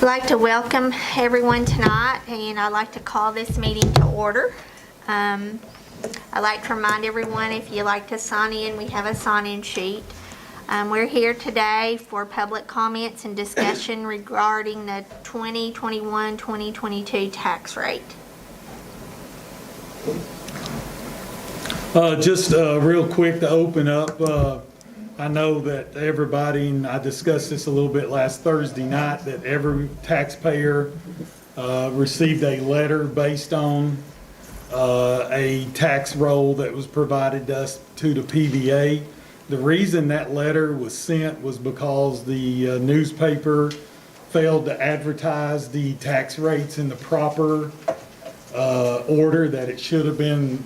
I'd like to welcome everyone tonight, and I'd like to call this meeting to order. I'd like to remind everyone, if you'd like to sign in, we have a sign-in sheet. We're here today for public comments and discussion regarding the 2021-2022 tax rate. Just real quick to open up, I know that everybody, and I discussed this a little bit last Thursday night, that every taxpayer received a letter based on a tax roll that was provided to us to the PVA. The reason that letter was sent was because the newspaper failed to advertise the tax rates in the proper order that it should have been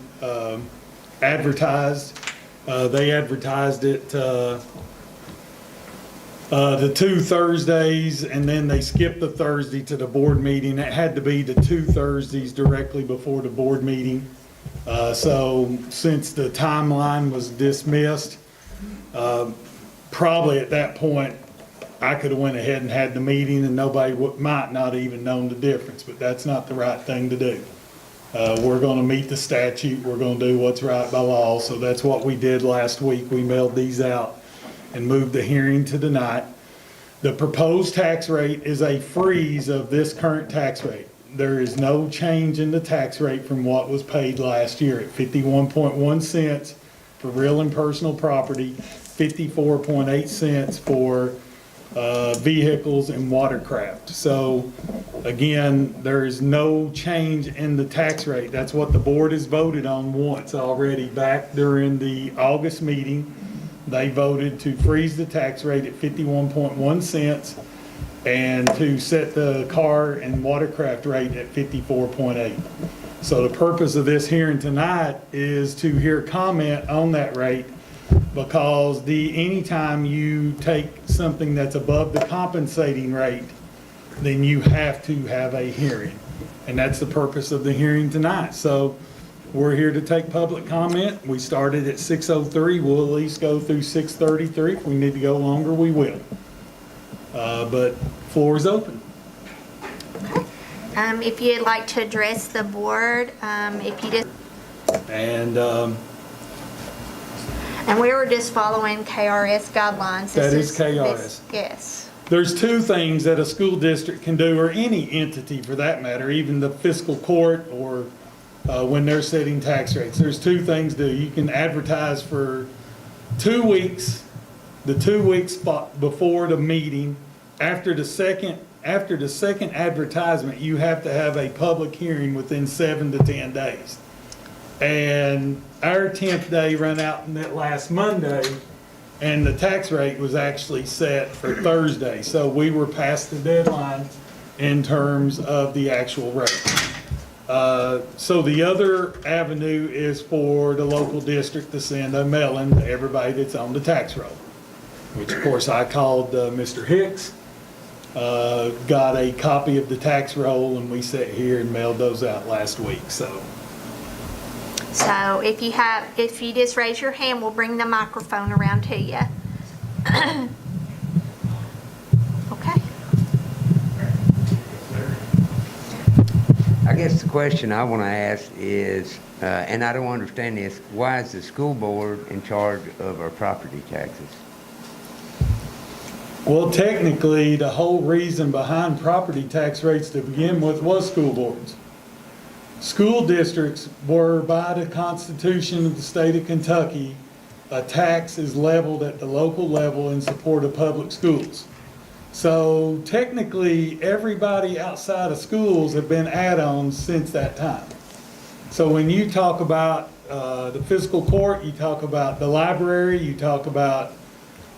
advertised. They advertised it the 2 Thursdays, and then they skipped the Thursday to the board meeting. It had to be the 2 Thursdays directly before the board meeting. So since the timeline was dismissed, probably at that point, I could have went ahead and had the meeting and nobody might not even known the difference, but that's not the right thing to do. We're going to meet the statute. We're going to do what's right by law. So that's what we did last week. We mailed these out and moved the hearing to tonight. The proposed tax rate is a freeze of this current tax rate. There is no change in the tax rate from what was paid last year at 51.1 cents for real and personal property, 54.8 cents for vehicles and watercraft. So again, there is no change in the tax rate. That's what the board has voted on once already back during the August meeting. They voted to freeze the tax rate at 51.1 cents and to set the car and watercraft rate at 54.8. So the purpose of this hearing tonight is to hear comment on that rate, because anytime you take something that's above the compensating rate, then you have to have a hearing. And that's the purpose of the hearing tonight. So we're here to take public comment. We started at 6:03. We'll at least go through 6:33. If we need to go longer, we will. But floor is open. If you'd like to address the board, if you just... And we were just following KRS guidelines. That is KRS. Yes. There's two things that a school district can do, or any entity for that matter, even the fiscal court, or when they're setting tax rates. There's two things to do. You can advertise for 2 weeks, the 2 weeks before the meeting. After the second advertisement, you have to have a public hearing within 7 to 10 days. And our 10th day ran out on that last Monday, and the tax rate was actually set for Thursday. So we were past the deadline in terms of the actual rate. So the other avenue is for the local district to send a mailing to everybody that's on the tax roll, which of course I called Mr. Hicks, got a copy of the tax roll, and we sat here and mailed those out last week. So if you just raise your hand, we'll bring the microphone around to you. Okay. I guess the question I want to ask is, and I don't understand this, why is the school board in charge of our property taxes? well, technically, the whole reason behind property tax rates to begin with was school boards. School districts were, by the Constitution of the state of Kentucky, a tax is leveled at the local level in support of public schools. So technically, everybody outside of schools have been add-ons since that time. So when you talk about the fiscal court, you talk about the library, you talk about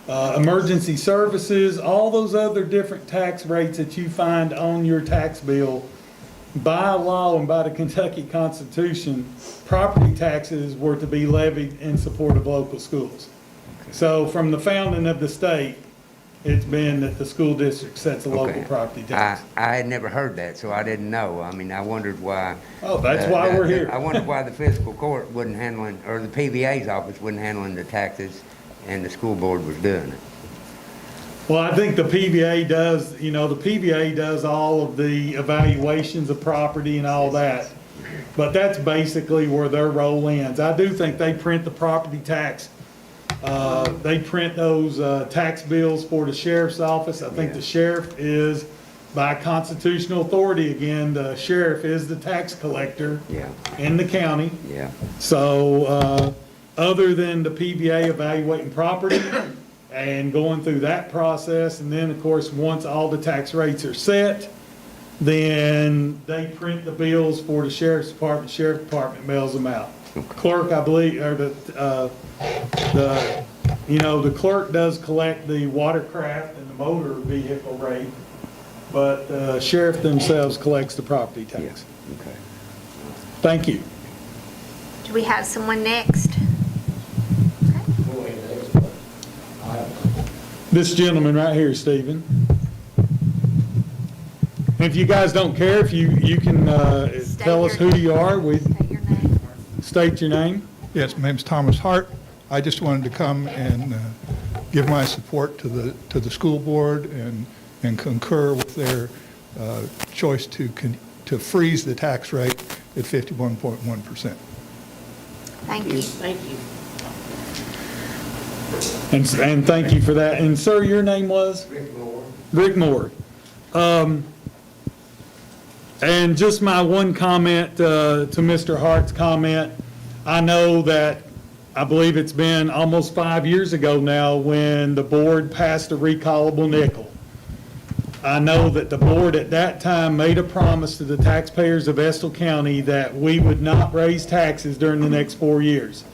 emergency services, all those other different tax rates that you find on your tax bill, by law and by the Kentucky Constitution, property taxes were to be levied in support of local schools. So from the founding of the state, it's been that the school district sets a local property tax. I had never heard that, so I didn't know. I mean, I wondered why. Oh, that's why we're here. I wondered why the fiscal court wasn't handling, or the PVA's office wasn't handling the taxes, and the school board was doing it. Well, I think the PBA does, the PBA does all of the evaluations of property and all that. But that's basically where their role ends. I do think they print the property tax. They print those tax bills for the sheriff's office. I think the sheriff is, by constitutional authority, again, the sheriff is the tax collector Yeah, in the county. yeah. So, other than the PBA evaluating property and going through that process, and then, of course, once all the tax rates are set, then they print the bills for the sheriff's department. Sheriff's department mails them out. Clerk, I believe, or the clerk does collect the watercraft and the motor vehicle rate, but the sheriff themselves collects the property Yeah, tax. okay. Thank you. Do we have someone next? This gentleman right here, Stephen. If you guys don't care, if you can tell us who you are, we State your name. state your name. Yes, my name's Thomas Hart. I just wanted to come and give my support to the school board and concur with their choice to freeze the tax rate at 51.1%. Thank you. Thank you. And thank you for that. And sir, your name was? Rick Moore. And just my one comment to Mr. Hart's comment, I know that, I believe it's been almost 5 years ago now when the board passed a recallable nickel. I know that the board at that time made a promise to the taxpayers of Estill County that we would not raise taxes during the next 4 years.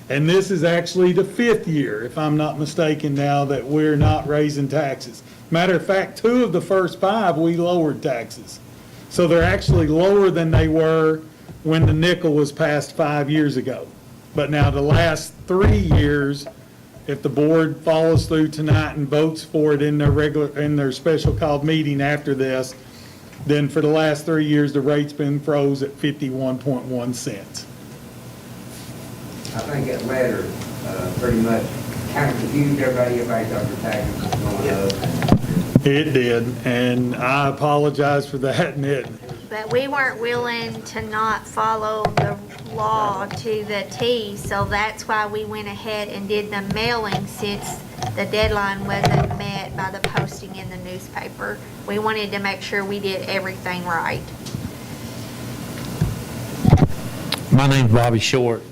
And this is actually the 5th year, if I'm not mistaken now, that we're not raising taxes. Matter of fact, 2 of the first 5, we lowered taxes. So they're actually lower than they were when the nickel was passed 5 years ago. But now the last 3 years, if the board follows through tonight and votes for it in their special called meeting after this, then for the last 3 years, the rate's been froze at 51.1 cents. I think that letter pretty much kind of confused everybody thought the taxes was going up. It did, and I apologize for that, and But we weren't willing to not follow the law to the T, so that's why we went ahead and did the mailing since the deadline wasn't met by the posting in the newspaper. We wanted to make sure we did everything right. My name's Bobby Short.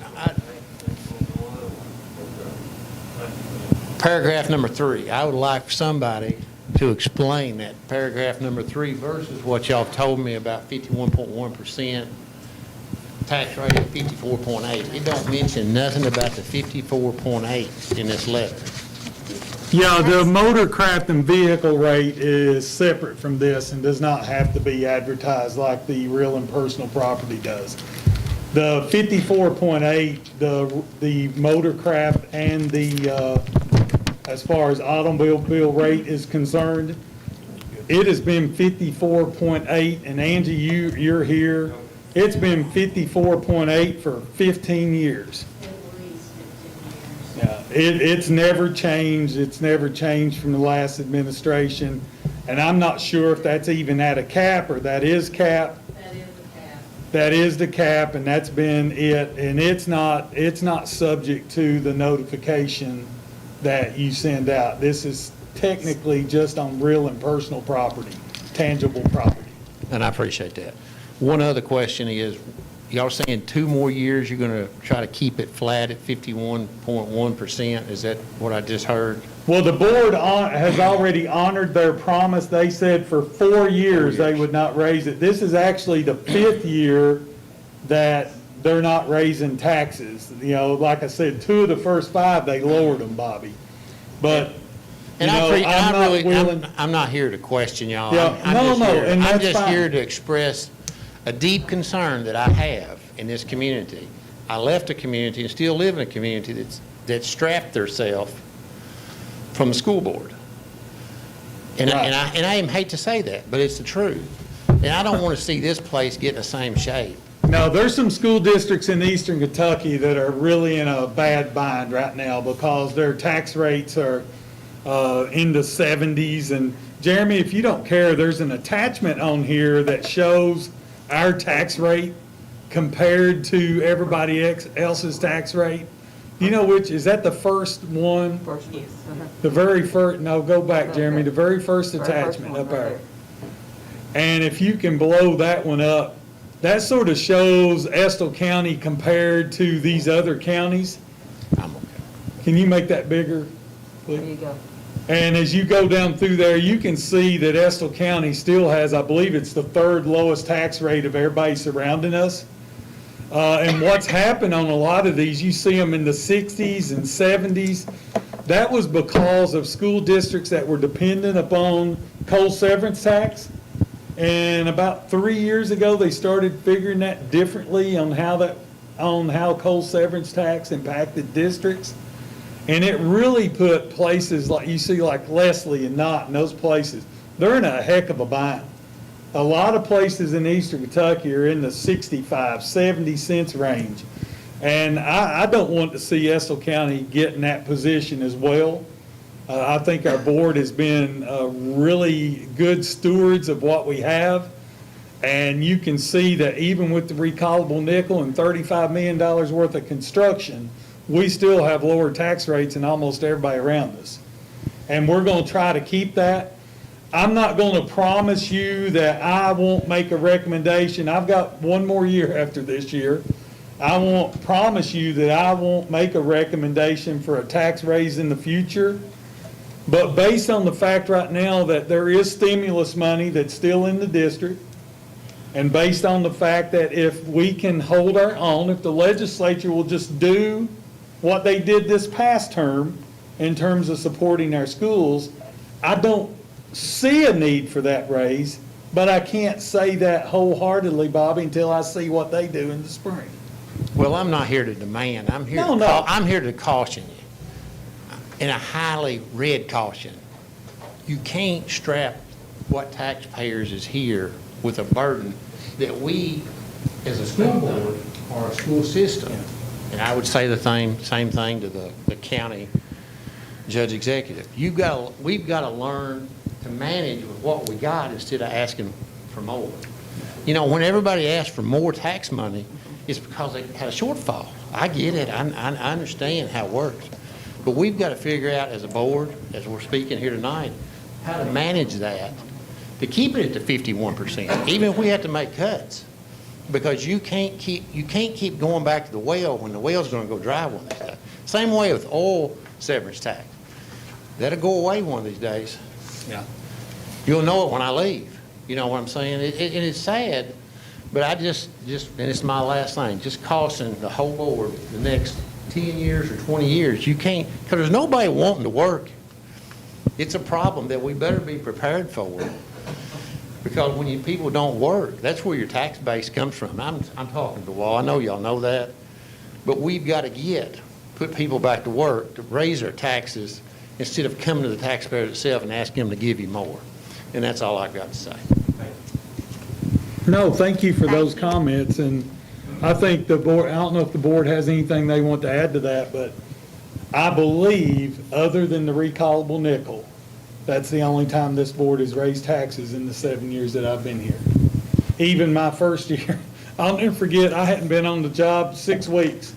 Paragraph number 3, I would like for somebody to explain that paragraph number 3 versus what y'all told me about 51.1%, tax rate of 54.8. It don't mention nothing about the 54.8 in this letter. yeah, the motorcraft and vehicle rate is separate from this and does not have to be advertised like the real and personal property does. The 54.8, the motorcraft and the, as far as automobile rate is concerned, it has been 54.8, and Angie, you're here. It's been 54.8 for 15 years. Yeah, it's never changed. It's never changed from the last administration. And I'm not sure if that's even at a cap or that is cap. That is the cap, and that's been it. And it's not subject to the notification that you send out. This is technically just on real and personal property, tangible property. And I appreciate that. One other question is, y'all saying 2 more years you're going to try to keep it flat at 51.1%? Is that what I just heard? Well, the board has already honored their promise. They said for 4 years they would not raise it. This is actually the 5th year that they're not raising taxes. Like I said, 2 of the first 5, they lowered them, Bobby. But, And I'm not willing. I'm not here to question y'all. Yeah, no, and I'm that's just fine. here to express a deep concern that I have in this community. I left a community and still live in a community that strapped themselves from the school board. And Right. I even hate to say that, but it's the truth. And I don't want to see this place get in the same shape. No, there's some school districts in eastern Kentucky that are really in a bad bind right now because their tax rates are in the 70s. And Jeremy, if you don't care, there's an attachment on here that shows our tax rate compared to everybody else's tax rate. You know which, is that the first one? First, yes. The very first, no, go back, Jeremy, the very first attachment up there. And if you can blow that one up, that sort of shows Estill County compared to these other counties. I'm okay. Can you make that bigger, There please? you go. And as you go down through there, you can see that Estill County still has, I believe it's the third lowest tax rate of everybody surrounding us. And what's happened on a lot of these, you see them in the 60s and 70s. That was because of school districts that were dependent upon coal severance tax. And about 3 years ago, they started figuring that differently on how coal severance tax impacted districts. And it really put places like, you see like Leslie and Knott and those places, they're in a heck of a bind. A lot of places in eastern Kentucky are in the 65, 70 cents range. And I don't want to see Estill County get in that position as well. I think our board has been really good stewards of what we have. And you can see that even with the recallable nickel and $35 million worth of construction, we still have lower tax rates than almost everybody around us. And we're going to try to keep that. I'm not going to promise you that I won't make a recommendation. I've got one more year after this year. I won't promise you that I won't make a recommendation for a tax raise in the future. But based on the fact right now that there is stimulus money that's still in the district, and based on the fact that if we can hold our own, if the legislature will just do what they did this past term in terms of supporting our schools, I don't see a need for that raise, but I can't say that wholeheartedly, Bobby, until I see what they do in the spring. Well, I'm not here to demand. I'm here No, to no. I'm here to caution you. In a highly red caution. You can't strap what taxpayers is here with a burden that we, as a school board, or a school system, and I would say the same thing to the county judge executive. We've got to learn to manage with what we got instead of asking for more. You know, when everybody asks for more tax money, it's because they had a shortfall. I get it. I understand how it works. But we've got to figure out as a board, as we're speaking here tonight, how to manage that, to keep it at the 51%, even if we have to make cuts. Because you can't keep going back to the well when the well's going to go dry one of these days. Same way with oil severance tax. That'll go away one of these days. Yeah. You'll know it when I leave. You know what I'm saying? And it's sad, but I just, and it's my last thing, just caution the whole board the next 10 years or 20 years. You can't, because there's nobody wanting to work. It's a problem that we better be prepared for. Because when people don't work, that's where your tax base comes from. I'm talking to the wall. I know y'all know that. But we've got to put people back to work to raise their taxes instead of coming to the taxpayer itself and asking them to give you more. And that's all I've got to say. No, thank you for those Thank you. comments, and I think the board, I don't know if the board has anything they want to add to that, but I believe, other than the recallable nickel, that's the only time this board has raised taxes in the 7 years that I've been here. Even my first year, I'll never forget, I hadn't been on the job 6 weeks.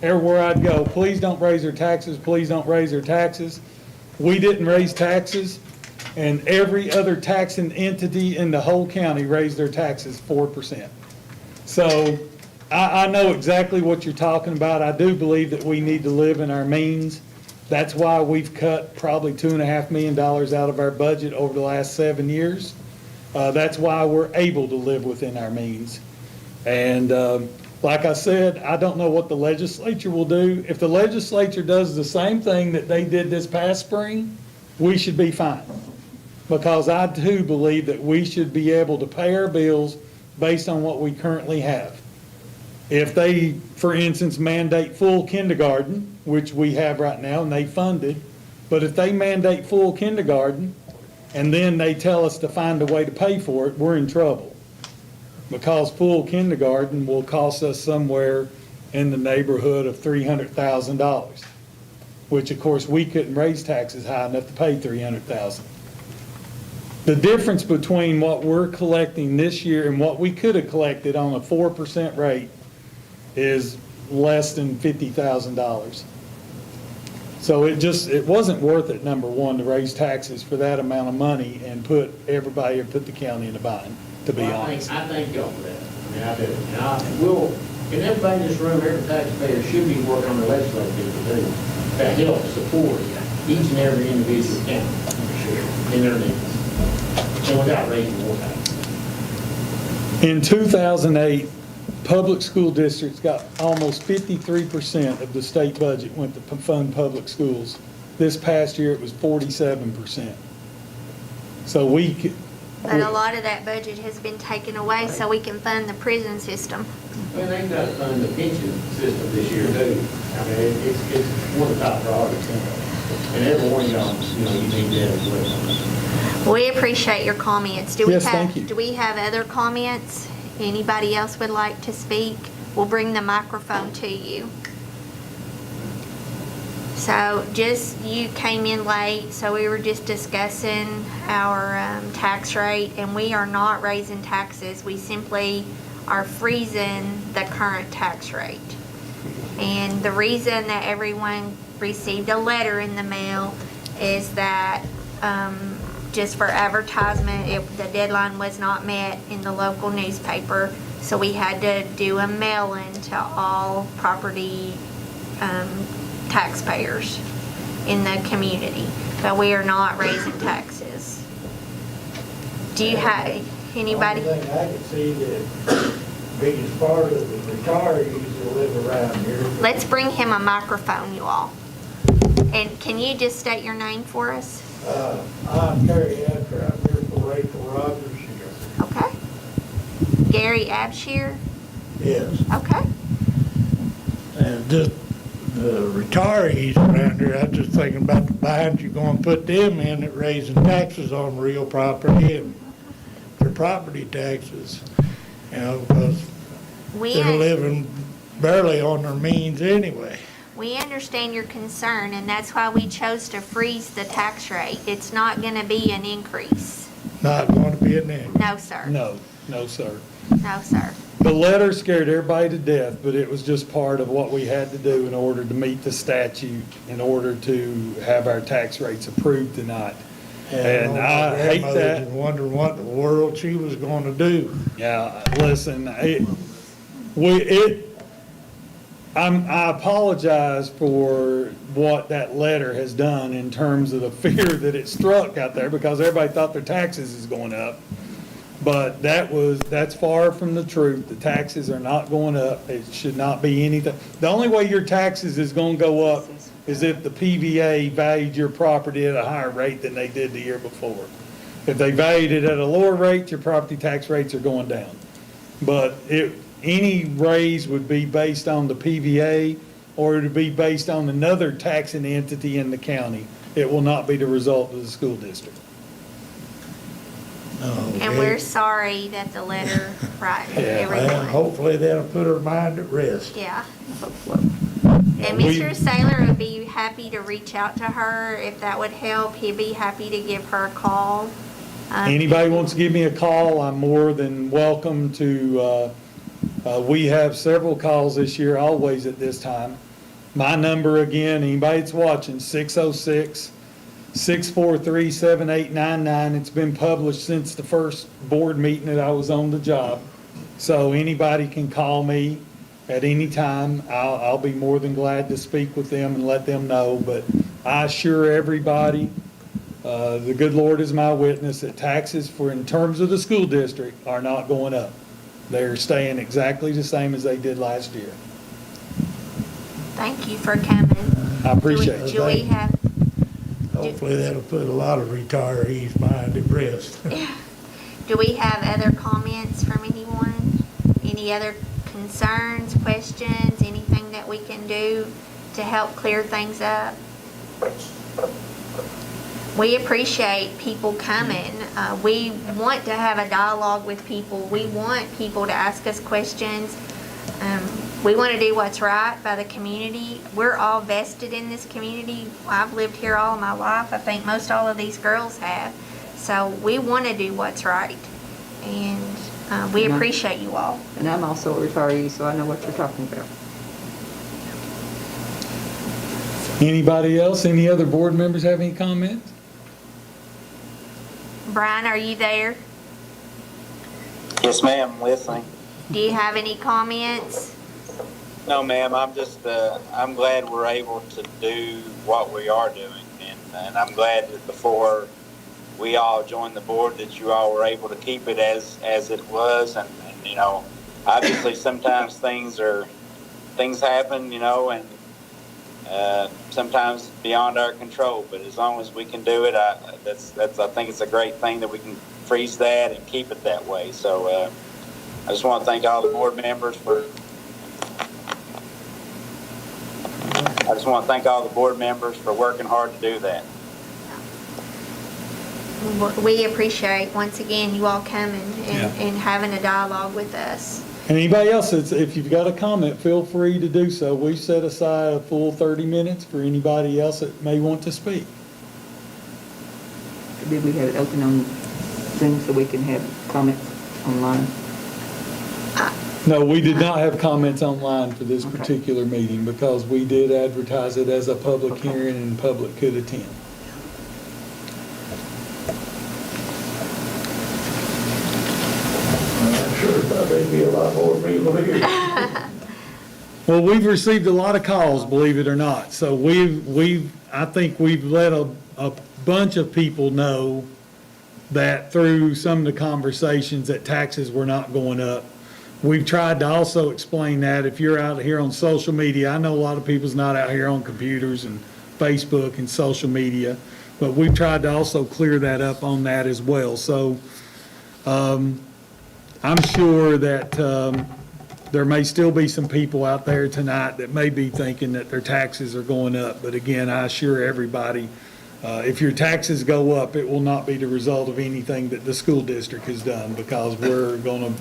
Everywhere I'd go, please don't raise their taxes, please don't raise their taxes. We didn't raise taxes, and every other taxing entity in the whole county raised their taxes 4%. So I know exactly what you're talking about. I do believe that we need to live in our means. That's why we've cut probably $2.5 million out of our budget over the last 7 years. That's why we're able to live within our means. And like I said, I don't know what the legislature will do. If the legislature does the same thing that they did this past spring, we should be fine. Because I do believe that we should be able to pay our bills based on what we currently have. If they, for instance, mandate full kindergarten, which we have right now and they funded, but if they mandate full kindergarten and then they tell us to find a way to pay for it, we're in trouble. Because full kindergarten will cost us somewhere in the neighborhood of $300,000. which of course we couldn't raise taxes high enough to pay 300,000. The difference between what we're collecting this year and what we could have collected on a 4% rate is less than $50,000. So it wasn't worth it, number one, to raise taxes for that amount of money and put the county in a bind, to be honest. I thank y'all for that. I mean, I do. And everybody in this room, every taxpayer should be working on the legislative to do that help support each and every individual county, for sure, in their needs. And without raising more taxes. In 2008, public school districts got almost 53% of the state budget went to fund public schools. This past year, it was 47%. So But a lot of that budget has been taken away so we can fund the prison system. And they've got to fund the pension system this year too. I mean, it's one of the top priorities. And every one of y'all, you need that as well. We appreciate your comments. Yes, thank you. Do we have other comments? Anybody else would like to speak? We'll bring the microphone to you. So you came in late, so we were just discussing our tax rate, and we are not raising taxes. We simply are freezing the current tax rate. And the reason that everyone received a letter in the mail is that just for advertisement, the deadline was not met in the local newspaper, so we had to do a mail-in to all property taxpayers in the community, but we are not raising taxes. Do you have anybody? The only thing I can see the biggest part of the retirees that live around here. Let's bring him a microphone, you all. And can you just state your name for us? I'm Terry Adker, I'm here for Rachel Rogers here. Okay. Gary Abshire? Yes. Okay. And just the retirees around here, I was just thinking about the bind you're gonna put them in at raising taxes on real property and their property taxes. Because they're living barely on their means anyway. We understand your concern, and that's why we chose to freeze the tax rate. It's not going to be an increase. Not going to be an increase. No, sir. No, sir. No, sir. The letter scared everybody to death, but it was just part of what we had to do in order to meet the statute, in order to have our tax rates approved tonight. And I hate that. Wondering what in the world she was going to do. Yeah, listen, I apologize for what that letter has done in terms of the fear that it struck out there, because everybody thought their taxes is going up. But that's far from the truth. The taxes are not going up. It should not be anything. The only way your taxes is going to go up is if the PVA valued your property at a higher rate than they did the year before. If they valued it at a lower rate, your property tax rates are going down. But any raise would be based on the PVA, or it would be based on another taxing entity in the county. It will not be the result of the school district. And we're sorry that the letter, right, And everyone. hopefully that'll put her mind at rest. Yeah. And Mr. Saylor would be happy to reach out to her if that would help. He'd be happy to give her a call. Anybody wants to give me a call, I'm more than welcome to. We have several calls this year, always at this time. My number again, anybody that's watching, 606-643-7899. It's been published since the first board meeting that I was on the job. So anybody can call me at any time. I'll be more than glad to speak with them and let them know. But I assure everybody, the good Lord is my witness, that taxes in terms of the school district are not going up. They're staying exactly the same as they did last year. Thank you for coming. I appreciate it. Do we have, Hopefully that'll put a lot of retirees' mind at rest. do we have other comments from anyone? Any other concerns, questions, anything that we can do to help clear things up? We appreciate people coming. We want to have a dialogue with people. We want people to ask us questions. We want to do what's right by the community. We're all vested in this community. I've lived here all my life. I think most all of these girls have. So we want to do what's right. And we appreciate you all. And I'm also a retiree, so I know what you're talking about. Anybody else? Any other board members have any comments? Brian, are you there? Yes, ma'am, listening. Do you have any comments? No, ma'am, I'm just, I'm glad we're able to do what we are doing. And I'm glad that before we all joined the board that you all were able to keep it as it was. And you know, obviously sometimes things happen, you know, and sometimes beyond our control. But as long as we can do it, I think it's a great thing that we can freeze that and keep it that way. So I just want to thank all the board members for working hard to do that. We appreciate, once again, you all coming and having a dialogue with us. And anybody else, if you've got a comment, feel free to do so. We set aside a full 30 minutes for anybody else that may want to speak. Did we have it open on Zoom so we can have comments online? No, we did not have comments online for this particular meeting because we did advertise it as a public hearing and the public could attend. I'm sure there'd be a lot more people here. Well, we've received a lot of calls, believe it or not. So I think we've let a bunch of people know that through some of the conversations that taxes were not going up. We've tried to also explain that if you're out here on social media, I know a lot of people's not out here on computers and Facebook and social media, but we've tried to also clear that up on that as well. So I'm sure that there may still be some people out there tonight that may be thinking that their taxes are going up. But again, I assure everybody, if your taxes go up, it will not be the result of anything that the school district has done, because we're going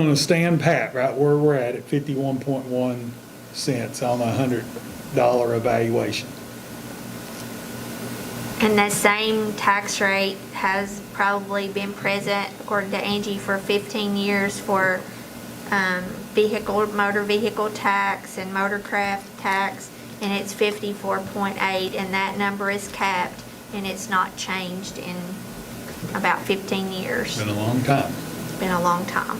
to stand pat right where we're at 51.1 cents on a $100 evaluation. And the same tax rate has probably been present, according to Angie, for 15 years for motor vehicle tax and Watercraft tax, and it's 54.8, and that number is capped, and it's not changed in about 15 years. Been a long time. Been a long time.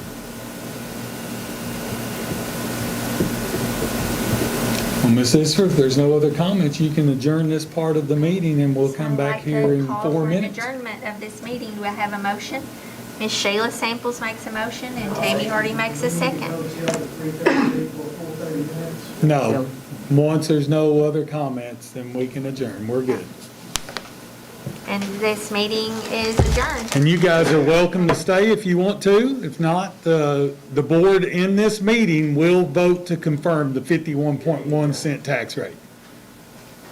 Well, Ms. Isfer, if there's no other comments, you can adjourn this part of the meeting and we'll come back here in 4 minutes. Call for an adjournment of this meeting. Do I have a motion? Ms. Sheila Samples makes a motion and Tammy Hardy makes a second. No, once there's no other comments, then we can adjourn. We're good. And this meeting is adjourned. And you guys are welcome to stay if you want to. If not, the board in this meeting will vote to confirm the 51.1 cent tax rate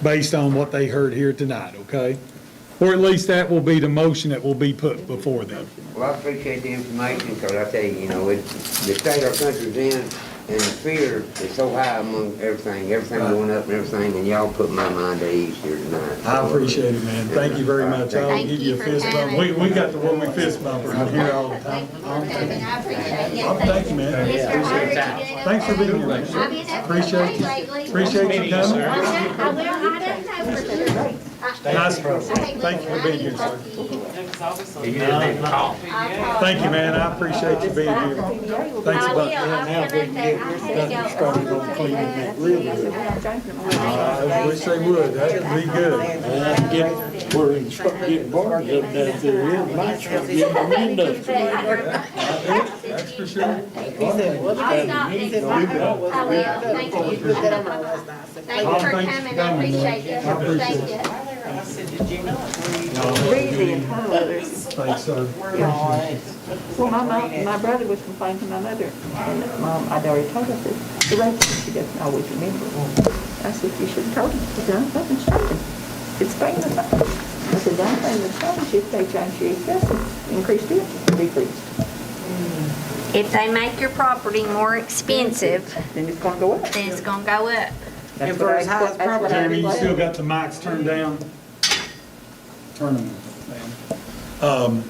based on what they heard here tonight, okay? Or at least that will be the motion that will be put before them. Well, I appreciate the information, because I tell you, the state our country's in, and the fear is so high among everything going up and everything, and y'all put my mind at ease here tonight. I appreciate it, man. Thank you very much. I'll Thank give you you a for fist bump. coming. We got the one we fist bump around here all the time. I appreciate it. Thank you, man. Mr. Hardy, you doing okay? Thanks for being here, man. I've been up Appreciate late you. lately. Appreciate you coming. I will, I don't know for sure. Nice, bro. Thank you for being here, sir. Thank you, man. I appreciate you being here. Thanks a lot. Now we can get started on cleaning it real good. I wish they would. That'd be good. We're in start getting bars up down through here, might start getting them industrial. That's for sure. I will, thank you. Thank you for coming, I appreciate you. Thank you. Breezy and her others. Thanks, sir. Well, my brother was complaining to my mother, and Mom, I'd already told her this, the rate, she doesn't always remember. I said, you should have told her, she said, nothing's changing. It's staying the same. I said, the only thing that's changed is they changed your assessment, increased it, decreased. If they make your property more expensive, Then it's gonna go up. then it's gonna go up. That's And for what I- as high as that's what I Jeremy, you still declared. got the mics turned down? Turn them, man.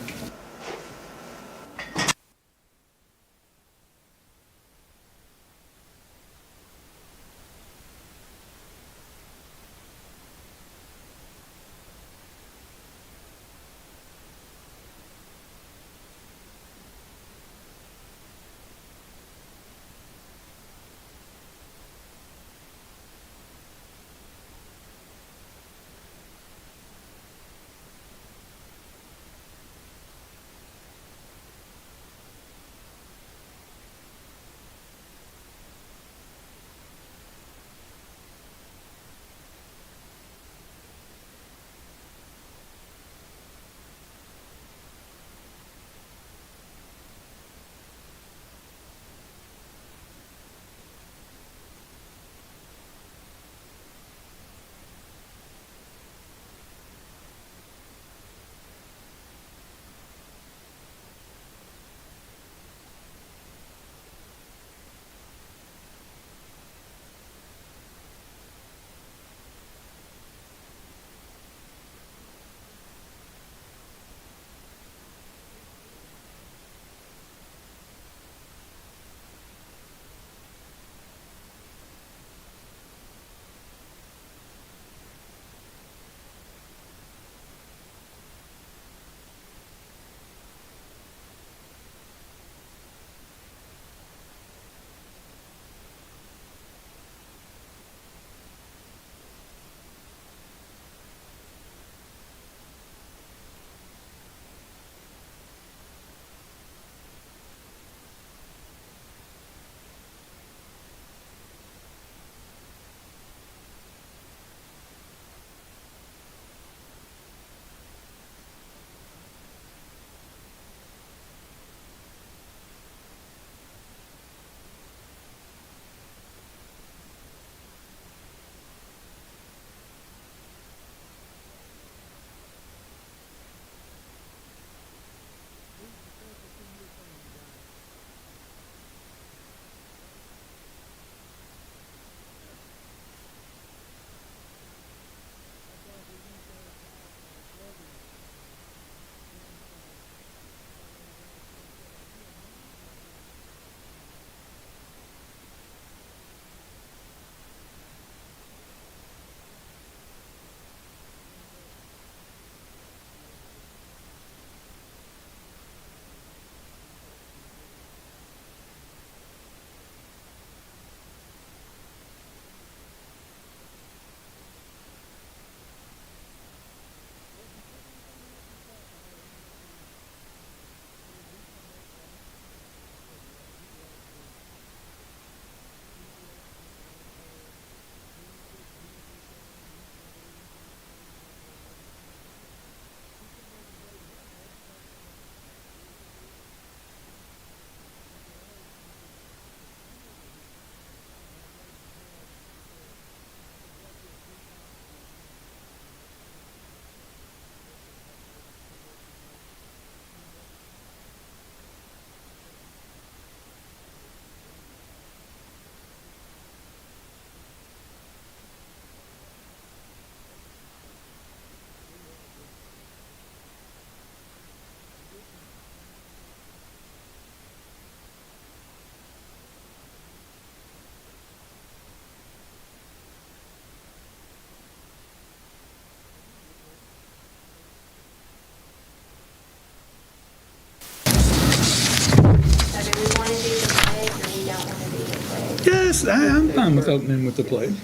Yes, I'm fine with opening with the pledge.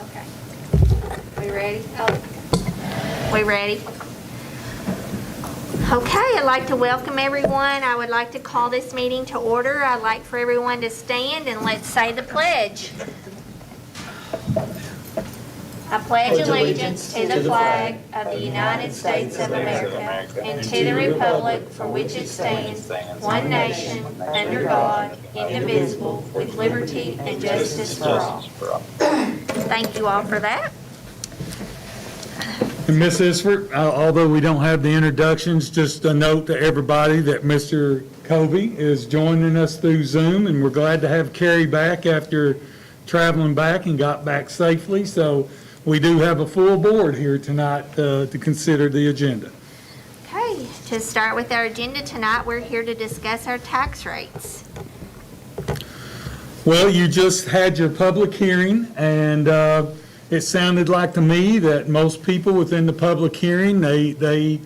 Okay. We ready? Oh, we ready? Okay, I'd like to welcome everyone. I would like to call this meeting to order. I'd like for everyone to stand and let's say the pledge. I pledge allegiance to the flag of the United States of America and to the republic for which it stands, one nation, under God, indivisible, with liberty and justice for all. Thank you all for that. And Ms. Isford, although we don't have the introductions, just a note to everybody that Mr. Covey is joining us through Zoom, and we're glad to have Carrie back after traveling back and got back safely. So we do have a full board here tonight to consider the agenda. Okay, to start with our agenda tonight, we're here to discuss our tax rates. Well, you just had your public hearing, and it sounded like to me that most people within the public hearing, they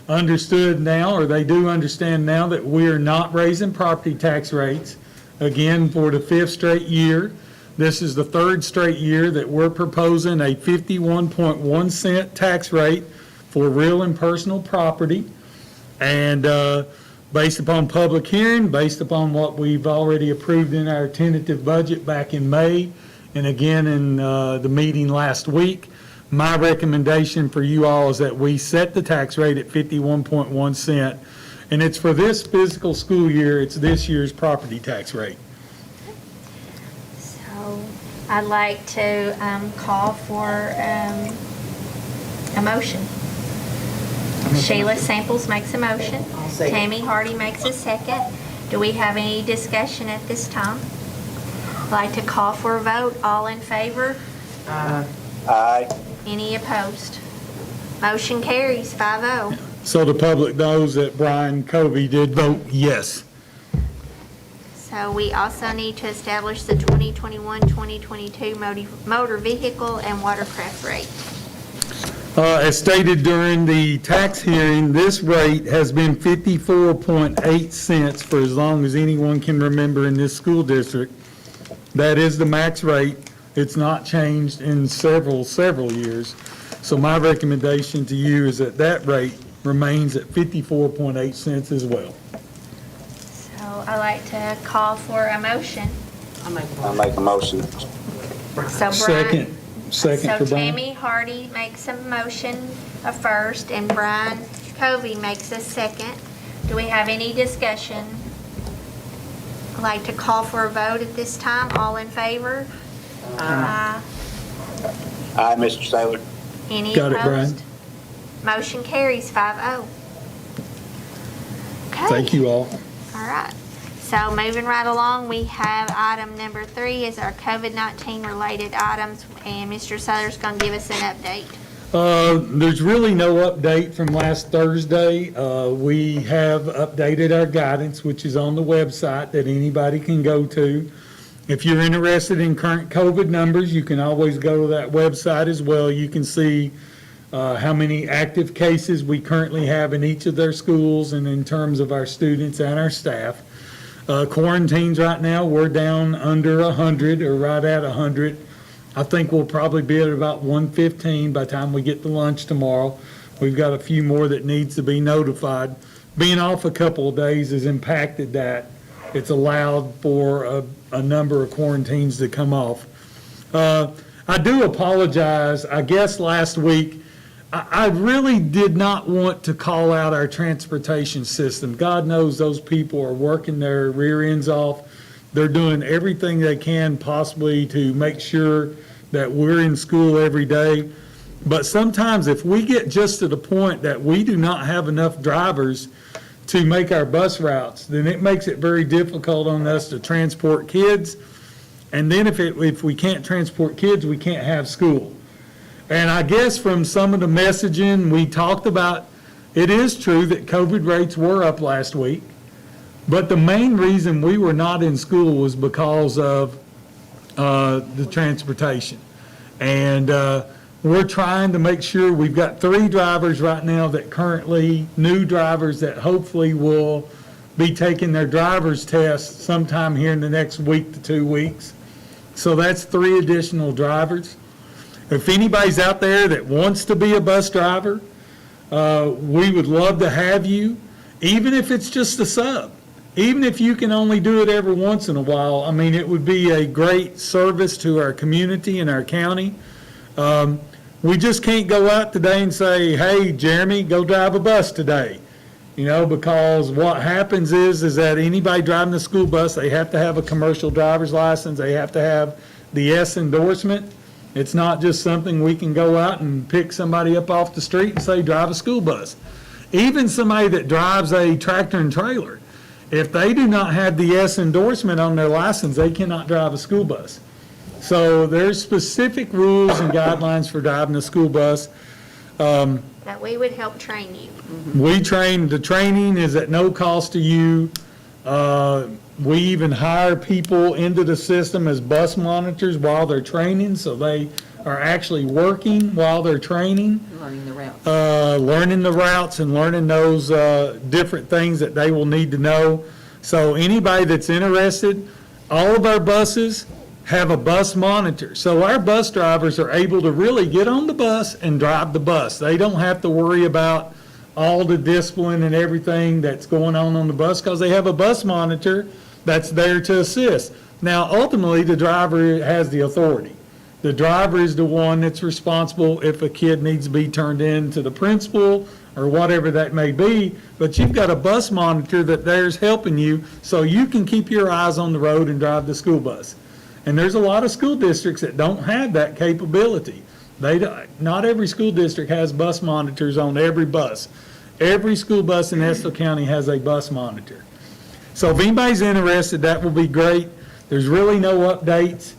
understood now, or they do understand now, that we are not raising property tax rates, again, for the 5th straight year. This is the 3rd straight year that we're proposing a 51.1 cent tax rate for real and personal property. And based upon public hearing, based upon what we've already approved in our tentative budget back in May, and again in the meeting last week, my recommendation for you all is that we set the tax rate at 51.1 cent. And it's for this fiscal school year, it's this year's property tax rate. So I'd like to call for a motion. Sheila Samples makes a motion. Tammy Hardy makes a second. Do we have any discussion at this time? I'd like to call for a vote. All in favor? Aye. Any opposed? Motion carries 5-0. So the public knows that Brian Covey did vote yes. So we also need to establish the 2021-2022 motor vehicle and watercraft rate. As stated during the tax hearing, this rate has been 54.8 cents for as long as anyone can remember in this school district. That is the max rate. It's not changed in several years. So my recommendation to you is that that rate remains at 54.8 cents as well. So I'd like to call for a motion. I make a motion. So Brian. Second for So Brian. Tammy Hardy makes a motion, a first, and Brian Covey makes a second. Do we have any discussion? I'd like to call for a vote at this time. All in favor? Aye. Aye, Mr. Saylor. Any Got it, opposed? Motion carries 5-0. Okay. Thank you all. All right. So moving right along, we have item number 3 is our COVID-19 related items, and Mr. Souther's going to give us an update. There's really no update from last Thursday. We have updated our guidance, which is on the website that anybody can go to. If you're interested in current COVID numbers, you can always go to that website as well. You can see how many active cases we currently have in each of their schools and in terms of our students and our staff. Quarantines right now, we're down under 100 or right at 100. I think we'll probably be at about 115 by the time we get to lunch tomorrow. We've got a few more that needs to be notified. Being off a couple of days has impacted that. It's allowed for a number of quarantines to come off. I do apologize. I guess last week, I really did not want to call out our transportation system. God knows those people are working their rear ends off. They're doing everything they can possibly to make sure that we're in school every day. But sometimes if we get just to the point that we do not have enough drivers to make our bus routes, then it makes it very difficult on us to transport kids. And then if we can't transport kids, we can't have school. And I guess from some of the messaging we talked about, it is true that COVID rates were up last week. But the main reason we were not in school was because of the transportation. And we're trying to make sure we've got 3 drivers right now that currently, new drivers that hopefully will be taking their driver's test sometime here in the next week to 2 weeks. So that's 3 additional drivers. If anybody's out there that wants to be a bus driver, we would love to have you, even if it's just a sub. Even if you can only do it every once in a while, I mean, it would be a great service to our community and our county. We just can't go out today and say, hey, Jeremy, go drive a bus today. You know, because what happens is that anybody driving the school bus, they have to have a commercial driver's license. They have to have the S endorsement. It's not just something we can go out and pick somebody up off the street and say, drive a school bus. Even somebody that drives a tractor and trailer, If they do not have the S endorsement on their license, they cannot drive a school bus. So there's specific rules and guidelines for driving a school bus. That we would help train you. The training is at no cost to you. We even hire people into the system as bus monitors while they're training, so they are actually working while they're training. Learning the route. Learning the routes and learning those different things that they will need to know. So anybody that's interested, all of our buses have a bus monitor. So our bus drivers are able to really get on the bus and drive the bus. They don't have to worry about all the discipline and everything that's going on the bus because they have a bus monitor that's there to assist. Now, ultimately, the driver has the authority. The driver is the one that's responsible if a kid needs to be turned in to the principal or whatever that may be, but you've got a bus monitor that there's helping you so you can keep your eyes on the road and drive the school bus. And there's a lot of school districts that don't have that capability. Not every school district has bus monitors on every bus. Every school bus in Estill County has a bus monitor. So if anybody's interested, that will be great. There's really no updates.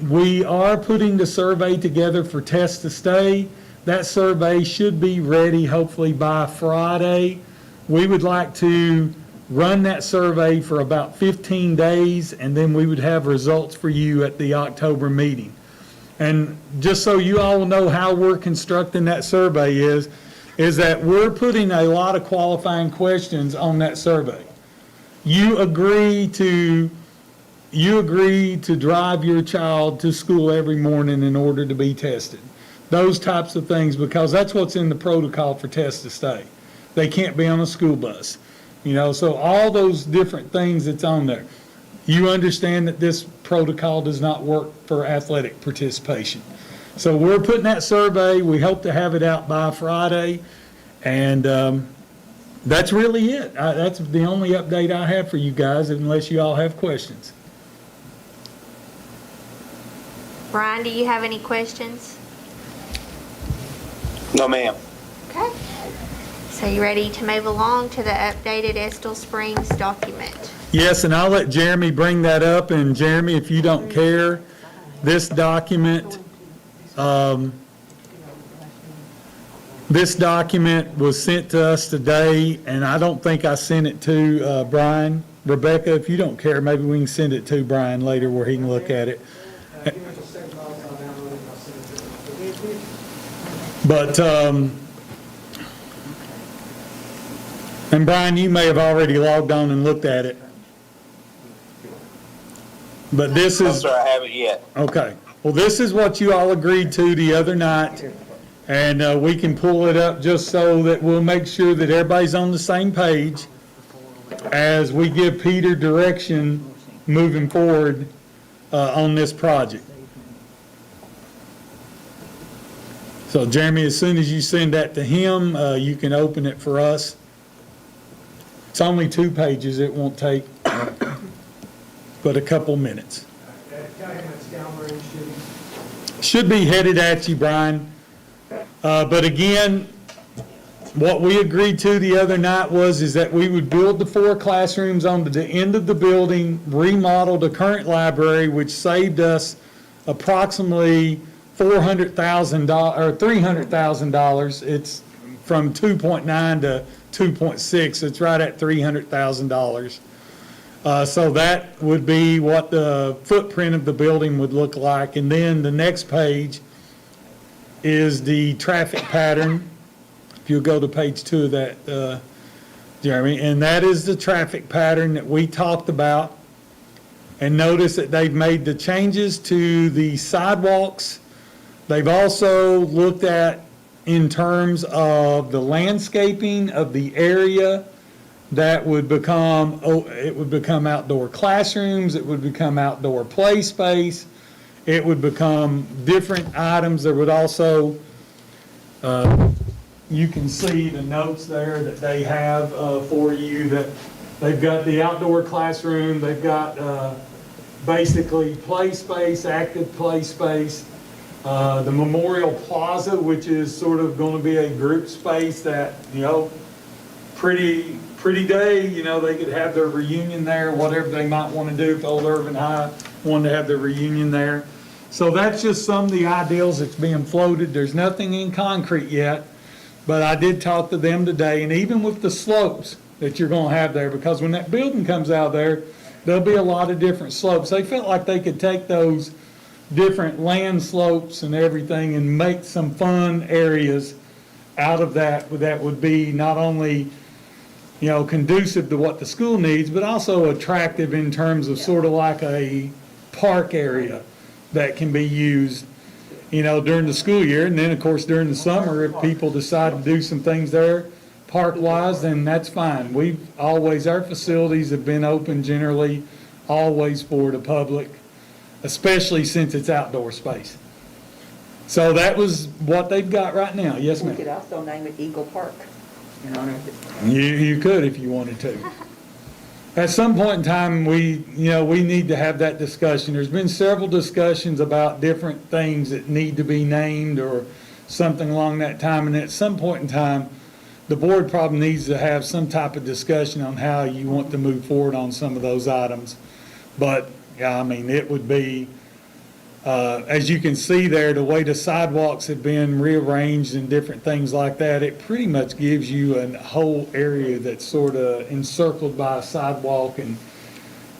We are putting the survey together for Test to Stay. That survey should be ready hopefully by Friday. We would like to run that survey for about 15 days, and then we would have results for you at the October meeting. And just so you all know how we're constructing that survey is that we're putting a lot of qualifying questions on that survey. You agree to drive your child to school every morning in order to be tested. Those types of things, because that's what's in the protocol for Test to Stay. They can't be on a school bus. So all those different things that's on there. You understand that this protocol does not work for athletic participation. So we're putting that survey. We hope to have it out by Friday. And that's really it. That's the only update I have for you guys, unless you all have questions. Brian, do you have any questions? No, ma'am. Okay. So you ready to move along to the updated Estill Springs document? Yes, and I'll let Jeremy bring that up. And Jeremy, if you don't care, this document was sent to us today, and I don't think I sent it to Brian. Rebecca, if you don't care, maybe we can send it to Brian later where he can look at it. But, and Brian, you may have already logged on and looked at it. But this No, is, sir, I haven't yet. okay. Well, this is what you all agreed to the other night. And we can pull it up just so that we'll make sure that everybody's on the same page as we give Peter direction moving forward on this project. So Jeremy, as soon as you send that to him, you can open it for us. It's only 2 pages. It won't take but a couple minutes. Should be headed at you, Brian. But again, what we agreed to the other night is that we would build the 4 classrooms onto the end of the building, remodel the current library, which saved us approximately $400,000 or $300,000. It's from 2.9 to 2.6. It's right at $300,000. So that would be what the footprint of the building would look like. And then the next page is the traffic pattern. If you'll go to page 2 of that, Jeremy, and that is the traffic pattern that we talked about. And notice that they've made the changes to the sidewalks. They've also looked at in terms of the landscaping of the area that would become, it would become outdoor classrooms, it would become outdoor play space, it would become different items. There would also, you can see the notes there that they have for you, that they've got the outdoor classroom, they've got basically play space, active play space, the Memorial Plaza, which is sort of going to be a group space that, pretty pretty day, you know, they could have their reunion there, whatever they might want to do if Old Irvin High wanted to have their reunion there. So that's just some of the ideals that's being floated. There's nothing in concrete yet, but I did talk to them today, and even with the slopes that you're gonna have there, because when that building comes out there, there'll be a lot of different slopes. They felt like they could take those different land slopes and everything and make some fun areas out of that would be not only, you know, conducive to what the school needs, but also attractive in terms of sort of like a park area that can be used, you know, during the school year. And then, of course, during the summer, if people decide to do some things there park-wise, then that's fine. Our facilities have been open generally, always for the public, especially since it's outdoor space. So that was what they've got right now. Yes, We ma'am? could also name it Eagle Park in honor of it. You could if you wanted to. At some point in time, we need to have that discussion. There's been several discussions about different things that need to be named or something along that time. And at some point in time, the board probably needs to have some type of discussion on how you want to move forward on some of those items. But, yeah, I mean, it would be, as you can see there, the way the sidewalks have been rearranged and different things like that, it pretty much gives you a whole area that's sort of encircled by a sidewalk, and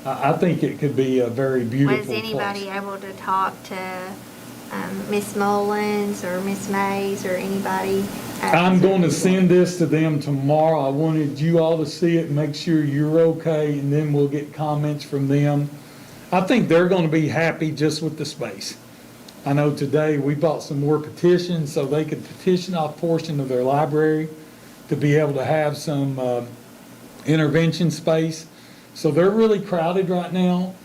I think it could be a very beautiful Was place. anybody able to talk to Miss Mullins or Miss Mays or anybody? I'm going to send this to them tomorrow. I wanted you all to see it and make sure you're okay, and then we'll get comments from them. I think they're going to be happy just with the space. I know today we bought some more petitions so they could petition off portion of their library to be able to have some intervention space. So they're really crowded right now.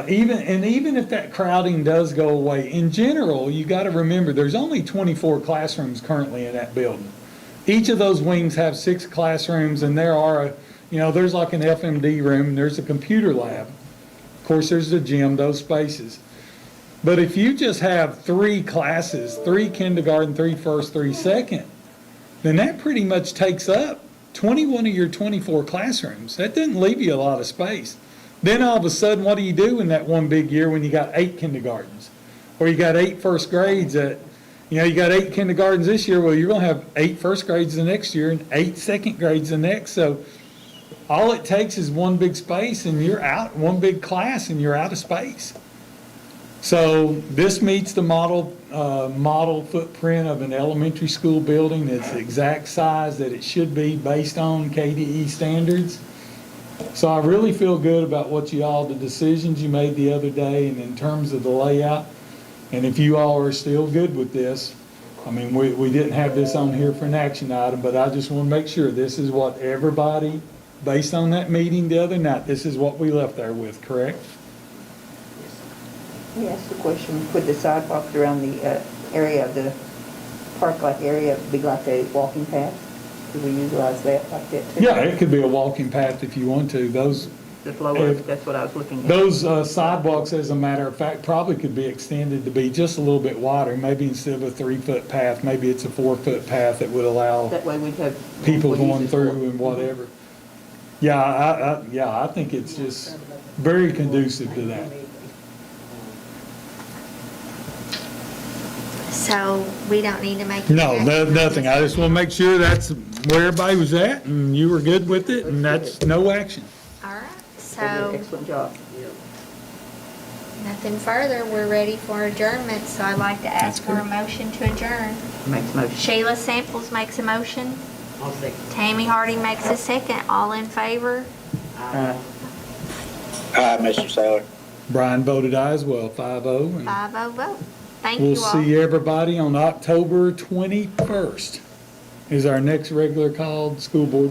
Even if that crowding does go away, in general, you got to remember there's only 24 classrooms currently in that building. Each of those wings have 6 classrooms, and there's like an FMD room, and there's a computer lab. Of course, there's the gym, those spaces. But if you just have 3 classes, 3 kindergarten, 3 first, 3 second, then that pretty much takes up 21 of your 24 classrooms. That doesn't leave you a lot of space. Then all of a sudden, what do you do in that one big year when you got 8 kindergartens? Or you got 8 first grades you got 8 kindergartens this year, well, you're gonna have 8 first grades the next year and 8 second grades the next. So all it takes is one big space and you're out, one big class and you're out of space. So this meets the model footprint of an elementary school building. It's the exact size that it should be based on KDE standards. So I really feel good about the decisions you made the other day and in terms of the layout. And if you all are still good with this, I mean, we didn't have this on here for an action item, but I just want to make sure this is what everybody, based on that meeting the other night, this is what we left there with, correct? We asked the question, could the sidewalks around the area of the park-like area be like a walking path? Could we utilize that like that too? Yeah, it could be a walking path if you want to. The flow of, that's what I was looking at. Those sidewalks, as a matter of fact, probably could be extended to be just a little bit wider. Maybe instead of a 3-foot path, maybe it's a 4-foot path that would allow That way we'd have. people we'd use going it through for- and whatever. I think it's just very conducive to that. So we don't need to make. No, any action on nothing. this? I just want to make sure that's where everybody was at and you were good with it and that's no action. All right, They did an so excellent job. nothing further. We're ready for adjournment, so I'd like to ask for a motion to adjourn. Makes motion. Sheila Samples makes a motion. Tammy Hardy makes a second. All in favor? Hi, Mr. Saylor. Brian voted aye as well, 5-0. and 5-0 vote. Thank We'll you all. see everybody on October 21st is our next regular called school board